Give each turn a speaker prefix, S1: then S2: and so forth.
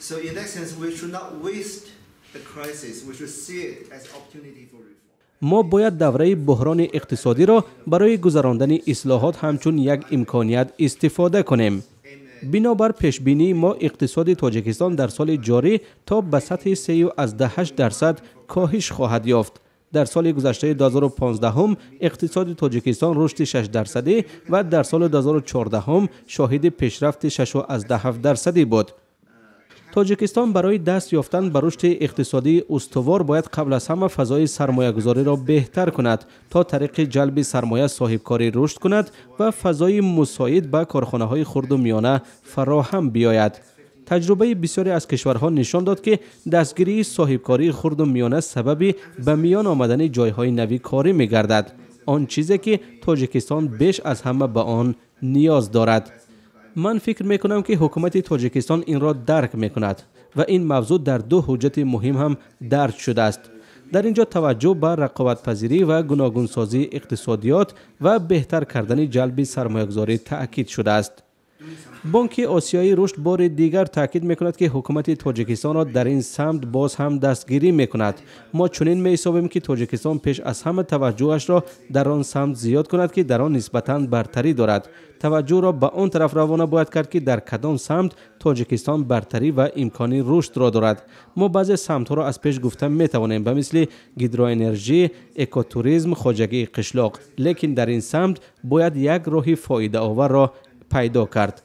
S1: So in that sense, we should not waste the crisis. We should see it as opportunity for reform.
S2: ما باید دوره بحران اقتصادی را برای گذراندن اصلاحات همچون یک امکانیت استفاده کنیم. بنابر پیشبینی ما اقتصاد تاجیکستان در سال جاری تا به سطح 3.8% کاهش خواهد یافت. در سال گذشته 2015 هم اقتصاد تاجیکستان رشد 6% و در سال 2014 هم شاهد پیشرفت 6.7% بود. تاجیکستان برای دست یافتن به رشد اقتصادی استوار باید قبل از همه فضای سرمایه گذاری را بهتر کند تا طریق جلب سرمایه صاحبکاری رشد کند و فضای مساعد به کارخانه های خرد و میانه فراهم بیاید. تجربه بسیاری از کشورها نشان داد که دستگیری صاحبکاری خرد و میانه سبب به میان آمدن جایهای نوی کاری می گردد. آن چیزی که تاجیکستان بیش از همه به آن نیاز دارد. من فکر می کنم که حکومت تاجیکستان این را درک می کند و این موضوع در دو حجت مهم هم درج شده است. در اینجا توجه به رقابت پذیری و گوناگون سازی اقتصادیات و بهتر کردن جلب سرمایه‌گذاری تاکید شده است. بانک آسیایی رشد بار دیگر تاکید میکند که حکومت تاجیکستان را در این سمت باز هم دستگیری میکند. ما چنین می‌حسابیم که تاجیکستان پیش از همه توجهش را در آن سمت زیاد کند که در آن نسبتاً برتری دارد. توجه را به آن طرف روانه باید کرد که در کدام سمت تاجیکستان برتری و امکانی رشد را دارد. ما بعضی سمت‌ها را از پیش گفتم میتوانیم به مثل گیدروانرژی، اکوتوریسم، خواجگی قشلاق، لیکن در این سمت باید یک راه فایده آور را پیدا کرد.